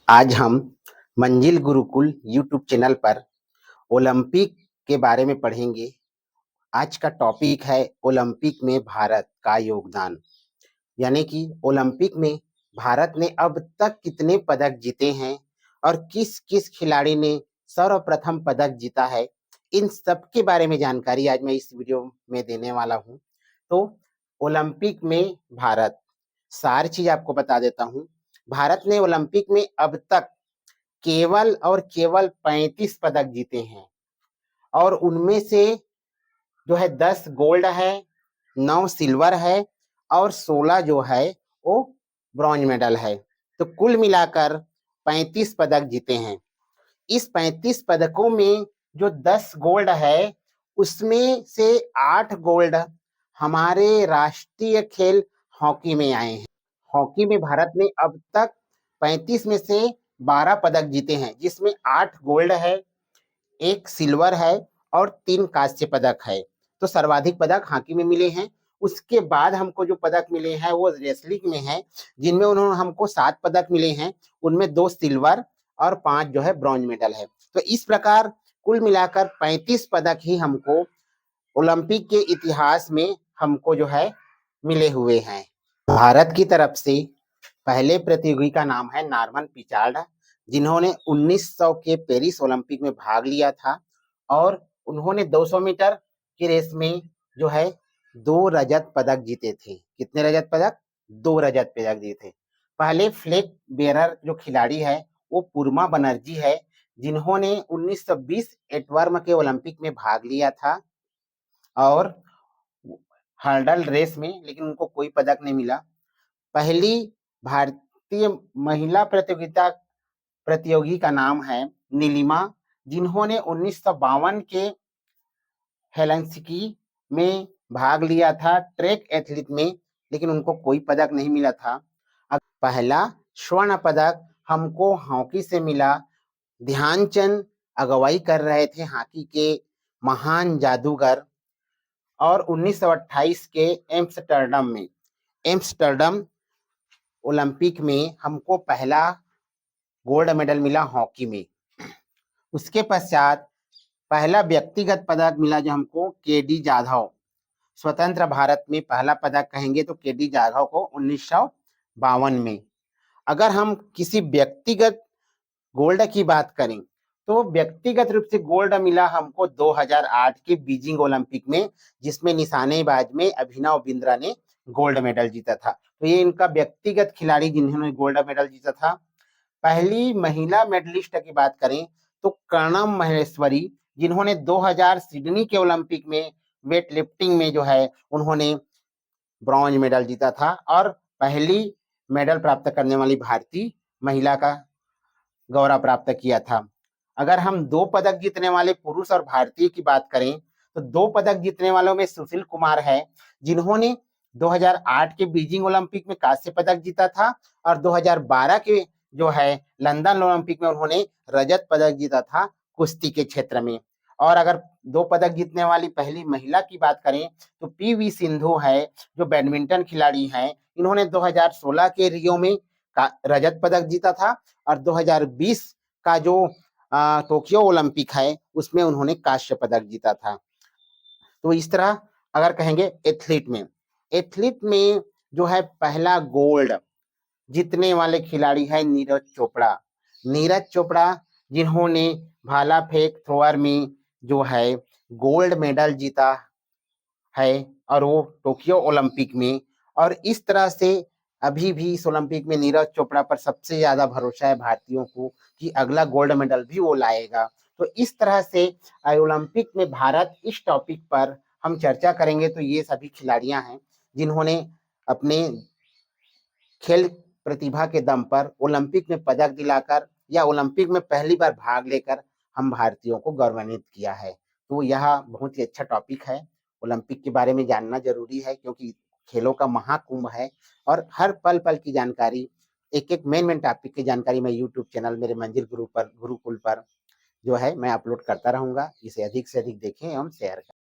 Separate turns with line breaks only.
आज हम मंजिल गुरुकुल यूट्यूब चैनल पर ओलंपिक के बारे में पढ़ेंगे। आज का टॉपिक है ओलंपिक में भारत का योगदान। यानी कि ओलंपिक में भारत ने अब तक कितने पदक जीते हैं और किस किस खिलाड़ी ने सर्वप्रथम पदक जीता है, इन सब के बारे में जानकारी आज मैं इस वीडियो में देने वाला हूं। तो ओलंपिक में भारत, सारी चीज आपको बता देता हूं। भारत ने ओलंपिक में अब तक केवल और केवल 35 पदक जीते हैं और उनमें से जो है 10 गोल्ड है, 9 सिल्वर है और 16 जो है वो ब्रॉन्ज मेडल है। तो कुल मिलाकर 35 पदक जीते हैं। इस 35 पदकों में जो 10 गोल्ड है उसमें से 8 गोल्ड हमारे राष्ट्रीय खेल हॉकी में आए हैं। हॉकी में भारत ने अब तक 35 में से 12 पदक जीते हैं, जिसमें 8 गोल्ड है, 1 सिल्वर है और 3 कांस्य पदक है। तो सर्वाधिक पदक हॉकी में मिले हैं। उसके बाद हमको जो पदक मिले हैं वो रेसलिंग में है, जिनमें उन्होंने हमको 7 पदक मिले हैं। उनमें 2 सिल्वर और 5 जो है ब्रॉन्ज मेडल है। तो इस प्रकार कुल मिलाकर 35 पदक ही हमको ओलंपिक के इतिहास में हमको जो है मिले हुए हैं। भारत की तरफ से पहले प्रतियोगी का नाम है नॉर्मन पिचार्ड, जिन्होंने 1900 के पेरिस ओलंपिक में भाग लिया था और उन्होंने 200 मीटर की रेस में जो है 2 रजत पदक जीते थे। कितने रजत पदक? 2 रजत पदक जीते थे। पहले फ्लैग बेरर जो खिलाड़ी है वो पूर्मा बनर्जी है, जिन्होंने 1920 एटवर्म के ओलंपिक में भाग लिया था और हर्डल रेस में, लेकिन उनको कोई पदक नहीं मिला। पहली भारतीय महिला प्रतियोगी का नाम है नीलिमा, जिन्होंने 1952 के हेलसिंकी में भाग लिया था ट्रैक एथलीट में, लेकिन उनको कोई पदक नहीं मिला था। पहला स्वर्ण पदक हमको हॉकी से मिला। ध्यानचंद अगुवाई कर रहे थे हॉकी के महान जादूगर, और 1928 के एम्स्टर्डम ओलंपिक में हमको पहला गोल्ड मेडल मिला हॉकी में। उसके पश्चात पहला व्यक्तिगत पदक मिला जो हमको केडी जाधव, स्वतंत्र भारत में पहला पदक कहेंगे तो केडी जाधव को 1952 में। अगर हम किसी व्यक्तिगत गोल्ड की बात करें तो व्यक्तिगत रूप से गोल्ड मिला हमको 2008 के बीजिंग ओलंपिक में, जिसमें निशानेबाज में अभिनव बिंद्रा ने गोल्ड मेडल जीता था। तो ये इनका व्यक्तिगत खिलाड़ी जिन्होंने गोल्ड मेडल जीता था। पहली महिला मेडलिस्ट की बात करें तो कर्णम महेश्वरी, जिन्होंने 2000 सिडनी के ओलंपिक में वेट लिफ्टिंग में जो है उन्होंने ब्रॉन्ज मेडल जीता था और पहली मेडल प्राप्त करने वाली भारतीय महिला का गौरव प्राप्त किया था। अगर हम 2 पदक जीतने वाले पुरुष और भारतीय की बात करें तो 2 पदक जीतने वालों में सुशील कुमार है, जिन्होंने 2008 के बीजिंग ओलंपिक में कांस्य पदक जीता था और 2012 के जो है लंदन ओलंपिक में उन्होंने रजत पदक जीता था कुश्ती के क्षेत्र में। और अगर 2 पदक जीतने वाली पहली महिला की बात करें तो पीवी सिंधु है, जो बैडमिंटन खिलाड़ी हैं। इन्होंने 2016 के रियो में रजत पदक जीता था और 2020 का जो टोक्यो ओलंपिक है उसमें उन्होंने कांस्य पदक जीता था। तो इस तरह अगर कहेंगे एथलीट में जो है पहला गोल्ड जीतने वाले खिलाड़ी है नीरज चोपड़ा, जिन्होंने भाला फेंक थ्रोअर में जो है गोल्ड मेडल जीता है और वो टोक्यो ओलंपिक में। और इस तरह से अभी भी इस ओलंपिक में नीरज चोपड़ा पर सबसे ज्यादा भरोसा है भारतीयों को कि अगला गोल्ड मेडल भी वो लाएगा। तो इस तरह से ओलंपिक में भारत, इस टॉपिक पर हम चर्चा करेंगे तो ये सभी खिलाड़ियां हैं जिन्होंने अपने खेल प्रतिभा के दम पर ओलंपिक में पदक दिलाकर या ओलंपिक में पहली बार भाग लेकर हम भारतीयों को गौरवान्वित किया है। तो यह बहुत ही अच्छा टॉपिक है। ओलंपिक के बारे में जानना जरूरी है क्योंकि खेलों का महाकुंभ है और हर पल पल की जानकारी, एक एक मेन टॉपिक की जानकारी मैं यूट्यूब चैनल मेरे मंजिल गुरुकुल पर जो है मैं अपलोड करता रहूंगा। इसे अधिक से अधिक देखें एवं शेयर करें।